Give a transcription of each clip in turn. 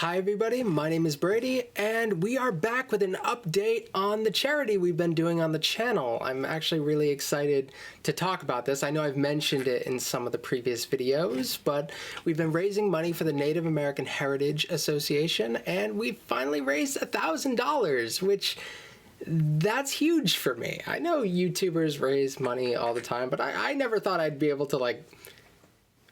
Hi everybody, my name is Brady, and we are back with an update on the charity we've been doing on the channel. I'm actually really excited to talk about this. I know I've mentioned it in some of the previous videos, but we've been raising money for the Native American Heritage Association, and we finally raised $1,000, which that's huge for me. I know YouTubers raise money all the time, but I never thought I'd be able to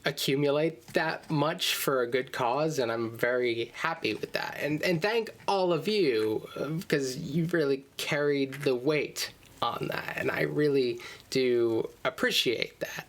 accumulate that much for a good cause, and I'm very happy with that. And thank all of you, because you've really carried the weight on that, and I really do appreciate that.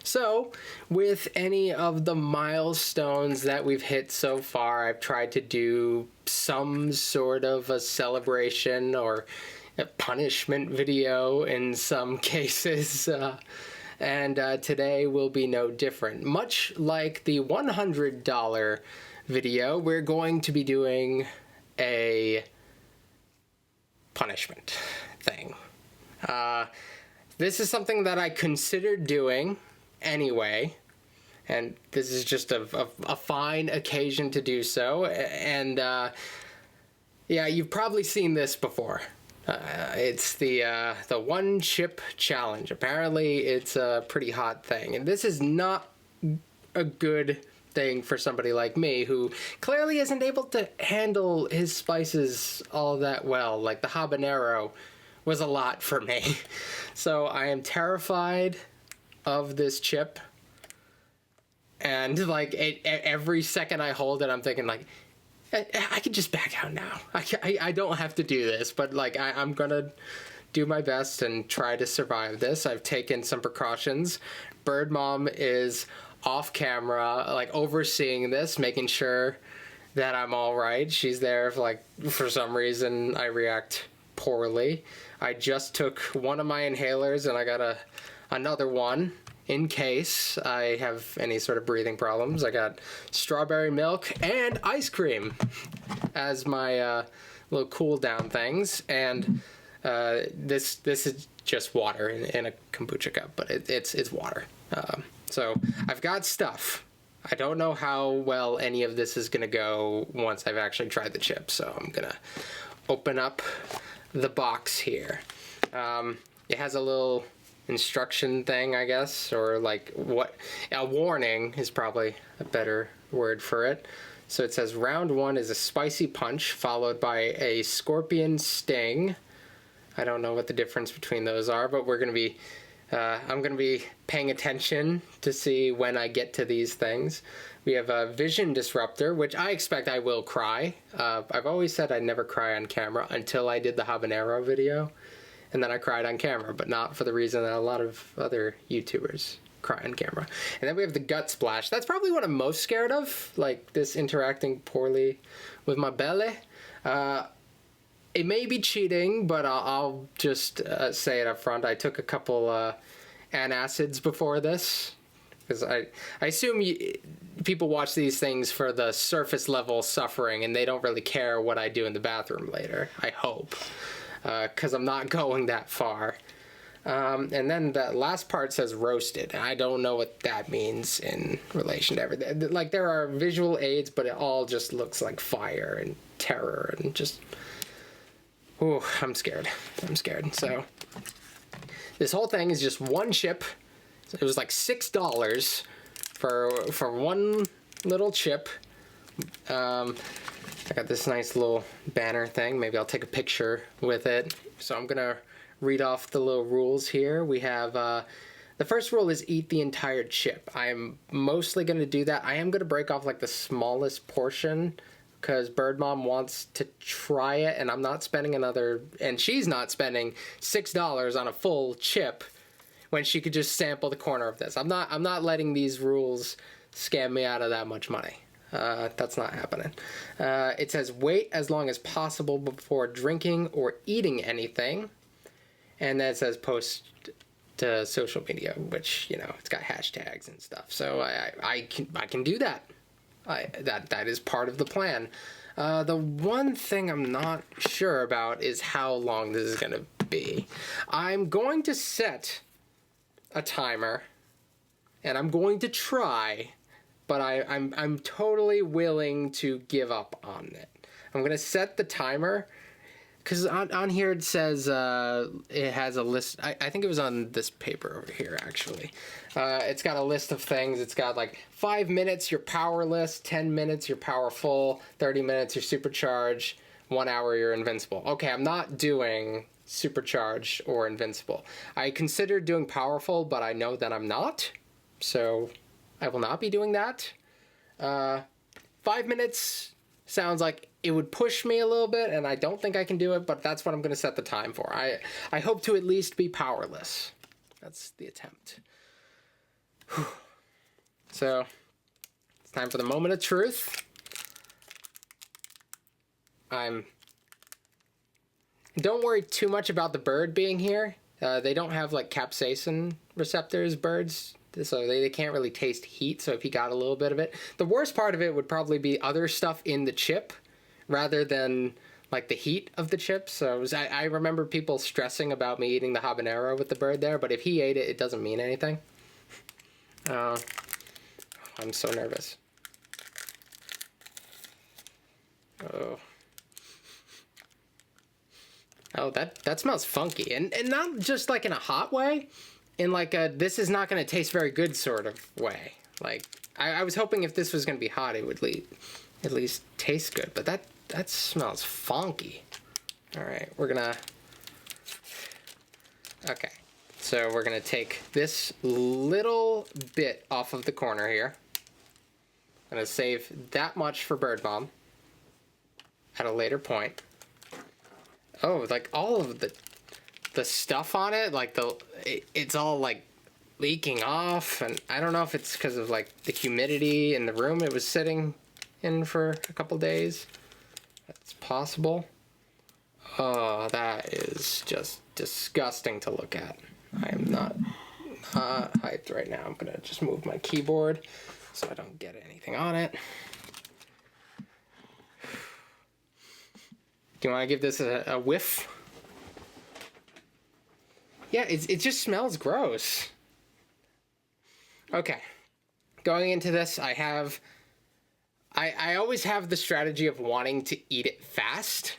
So with any of the milestones that we've hit so far, I've tried to do some sort of a celebration or a punishment video in some cases. And today will be no different. Much like the $100 video, we're going to be doing a punishment thing. This is something that I considered doing anyway, and this is just a fine occasion to do so. And yeah, you've probably seen this before. It's the one chip challenge. Apparently it's a pretty hot thing, and this is not a good thing for somebody like me who clearly isn't able to handle his spices all that well. Like the habanero was a lot for me. So I am terrified of this chip, and every second I hold it, I'm thinking I can just back out now. I don't have to do this, but I'm gonna do my best and try to survive this. I've taken some precautions. Bird Mom is off camera, overseeing this, making sure that I'm all right. She's there if, for some reason I react poorly. I just took one of my inhalers, and I got another one in case I have any sort of breathing problems. I got strawberry milk and ice cream as my little cool down things, and this is just water in a kombucha cup, but it's water. So I've got stuff. I don't know how well any of this is gonna go once I've actually tried the chips, so I'm gonna open up the box here. It has a little instruction thing, I guess, or a warning is probably a better word for it. So it says round 1 is a spicy punch followed by a scorpion sting. I don't know what the difference between those are, but we're gonna be I'm gonna be paying attention to see when I get to these things. We have a vision disruptor, which I expect I will cry. I've always said I'd never cry on camera until I did the habanero video. And then I cried on camera, but not for the reason that a lot of other YouTubers cry on camera. And then we have the gut splash. That's probably what I'm most scared of, this interacting poorly with my belly. It may be cheating, but I'll just say it up front. I took a couple antacids before this, because I assume people watch these things for the surface level suffering, and they don't really care what I do in the bathroom later, I hope. Because I'm not going that far. And then the last part says roasted. I don't know what that means in relation to everything. There are visual aids, but it all just looks like fire and terror and just... Ooh, I'm scared. I'm scared. So this whole thing is just one chip. It was like $6 for one little chip. I got this nice little banner thing. Maybe I'll take a picture with it. So I'm gonna read off the little rules here. We have, the first rule is eat the entire chip. I'm mostly gonna do that. I am gonna break off the smallest portion because Bird Mom wants to try it, and I'm not spending and she's not spending $6 on a full chip when she could just sample the corner of this. I'm not letting these rules scam me out of that much money. That's not happening. It says wait as long as possible before drinking or eating anything. And then it says post to social media, which, it's got hashtags and stuff. So I can do that. That is part of the plan. The one thing I'm not sure about is how long this is going to be. I'm going to set a timer, and I'm going to try but I'm totally willing to give up on it. I'm gonna set the timer, because on here it says it has a list. I think it was on this paper over here, actually. It's got a list of things. It's got like 5 minutes, you're powerless, 10 minutes, you're powerful, 30 minutes, you're supercharged, 1 hour, you're invincible. Okay, I'm not doing supercharged or invincible. I considered doing powerful, but I know that I'm not, so I will not be doing that. 5 minutes sounds like it would push me a little bit, and I don't think I can do it, but that's what I'm going to set the time for. I hope to at least be powerless. That's the attempt. Whew. So, it's time for the moment of truth. Don't worry too much about the bird being here. They don't have like capsaicin receptors, birds, so they can't really taste heat, so if you got a little bit of it. The worst part of it would probably be other stuff in the chip rather than like the heat of the chip. So I remember people stressing about me eating the habanero with the bird there, but if he ate it, it doesn't mean anything. I'm so nervous. Oh, that smells funky, and not just like in a hot way, in like a this is not going to taste very good sort of way. Like I was hoping if this was going to be hot, it would at least taste good, but that smells funky. All right, okay, so we're gonna take this little bit off of the corner here. I'm gonna save that much for bird bomb at a later point. Oh, like all of the stuff on it, like it's all like leaking off, and I don't know if it's because of like the humidity in the room it was sitting in for a couple days. That's possible. Oh, that is just disgusting to look at. I am not hyped right now. I'm gonna just move my keyboard so I don't get anything on it. Do you want to give this a whiff? Yeah, it just smells gross. Okay, going into this, I always have the strategy of wanting to eat it fast,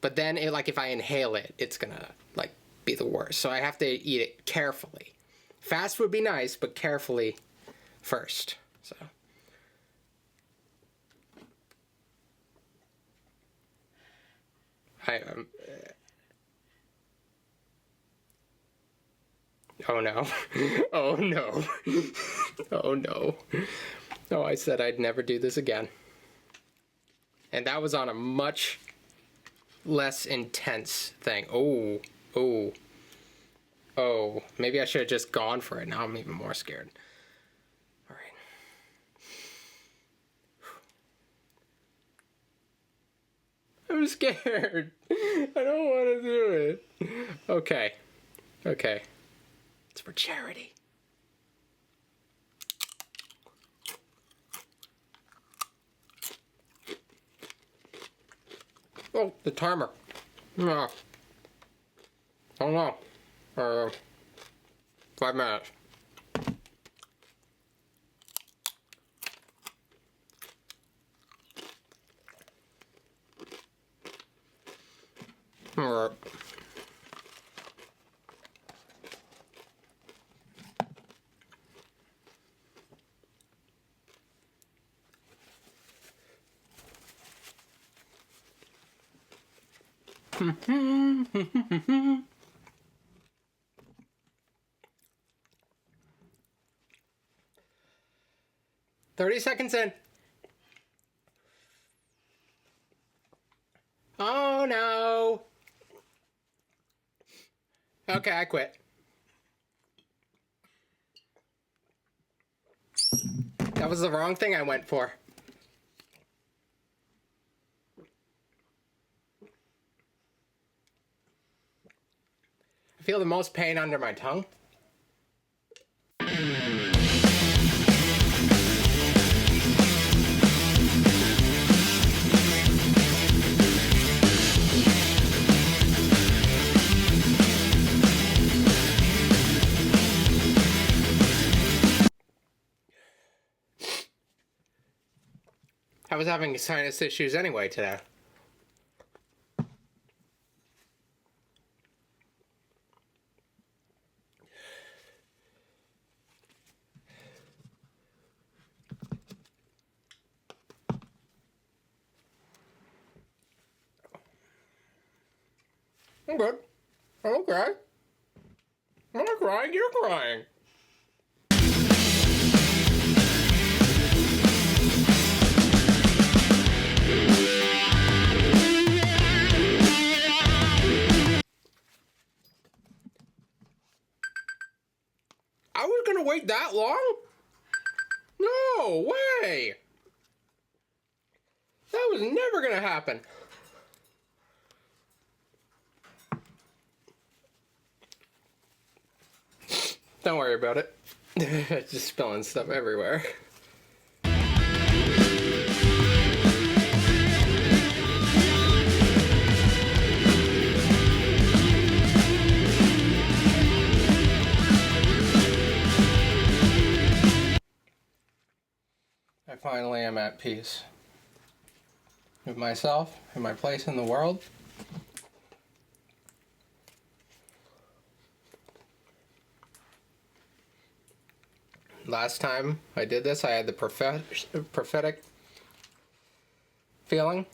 but then if I inhale it, it's gonna like be the worst. So I have to eat it carefully. Fast would be nice, but carefully first. So. Oh no. Oh no. Oh no. No, I said I'd never do this again. And that was on a much less intense thing. Oh. Oh. Oh. Maybe I should have just gone for it. Now I'm even more scared. All right. I'm scared. I don't want to do it. Okay. Okay. It's for charity. Oh, the timer. No. Oh no. 5 minutes. All right. Mm-hmm. 30 seconds in. Oh no. Okay, I quit. That was the wrong thing I went for. I feel the most pain under my tongue. was having sinus issues anyway today. I'm good. I'm okay. I'm not crying, you're crying. I was gonna wait that long? No way! That was never gonna happen. Don't worry about it. Just spilling stuff everywhere. I finally am at peace with myself and my place in the world. Last time I did this, I had the prophetic feeling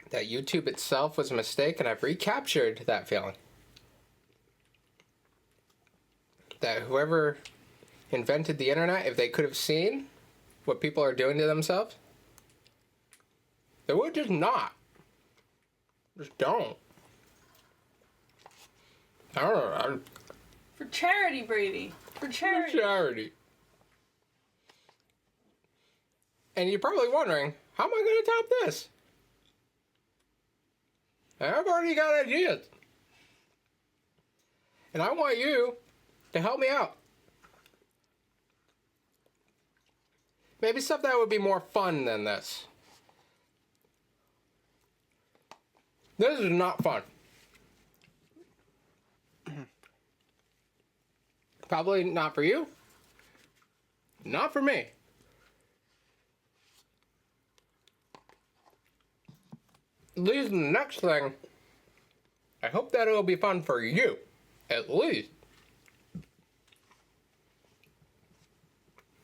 that YouTube itself was a mistake, and I've recaptured that feeling. That whoever invented the internet, if they could have seen what people are doing to themselves, they would just not. Just don't. I don't know. For charity, Brady. For charity. For charity. And you're probably wondering, how am I going to top this? I've already got ideas. And I want you to help me out. Maybe stuff that would be more fun than this. This is not fun. Probably not for you. Not for me. At least the next thing, I hope that it'll be fun for you. At least.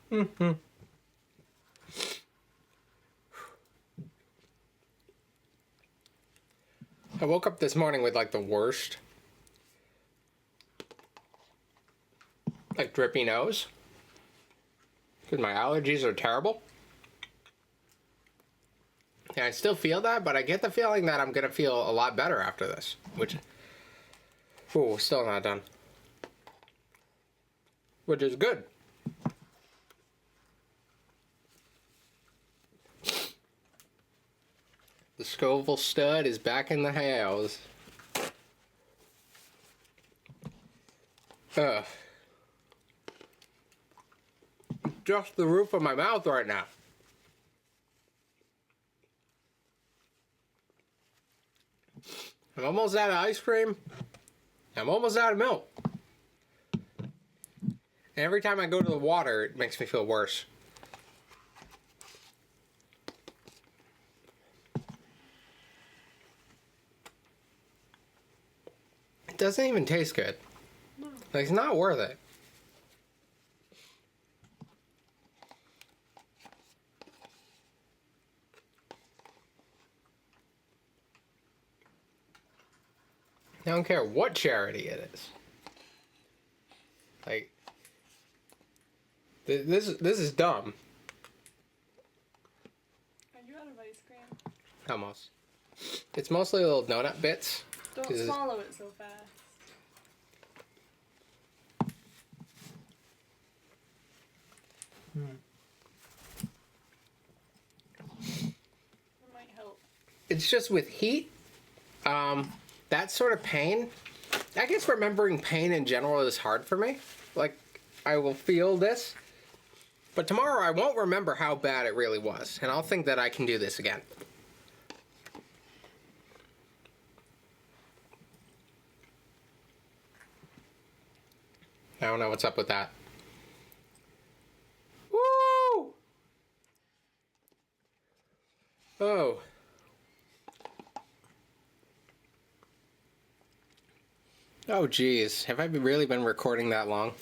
I woke up this morning with like the worst, like drippy nose, because my allergies are terrible. And I still feel that, but I get the feeling that I'm gonna feel a lot better after this, which, ooh, still not done. Which is good. The Scoville stud is back in the house. Just the roof of my mouth right now. I'm almost out of ice cream. I'm almost out of milk. And every time I go to the water, it makes me feel worse. It doesn't even taste good. No. Like, it's not worth it. I don't care what charity it is. Like, this is dumb. Are you out of ice cream? Almost. It's mostly little donut bits. Don't swallow it so fast. It might help. It's just with heat, that sort of pain, I guess remembering pain in general is hard for me. Like, I will feel this, but tomorrow I won't remember how bad it really was, and I'll think that I can do this again. I don't know what's up with that. Woo! Oh. Oh, geez. Have I really been recording that long?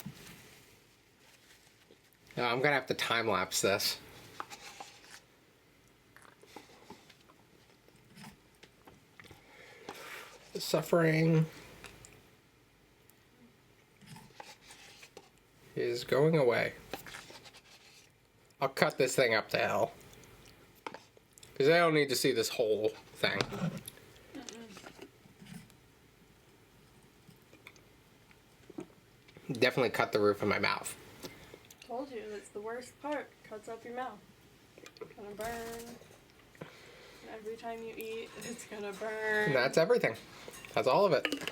No, I'm gonna have to time-lapse this. The suffering is going away. I'll cut this thing up to hell. Because I don't need to see this whole thing. Definitely cut the roof of my mouth. Told you, that's the worst part. Cuts up your mouth. Gonna burn. And every time you eat, it's gonna burn. And that's everything. That's all of it.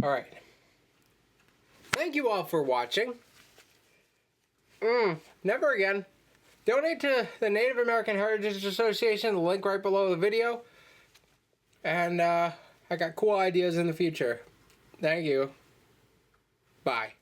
Alright. Thank you all for watching. Never again. Donate to the Native American Heritage Association, the link right below the video. And I got cool ideas in the future. Thank you. Bye.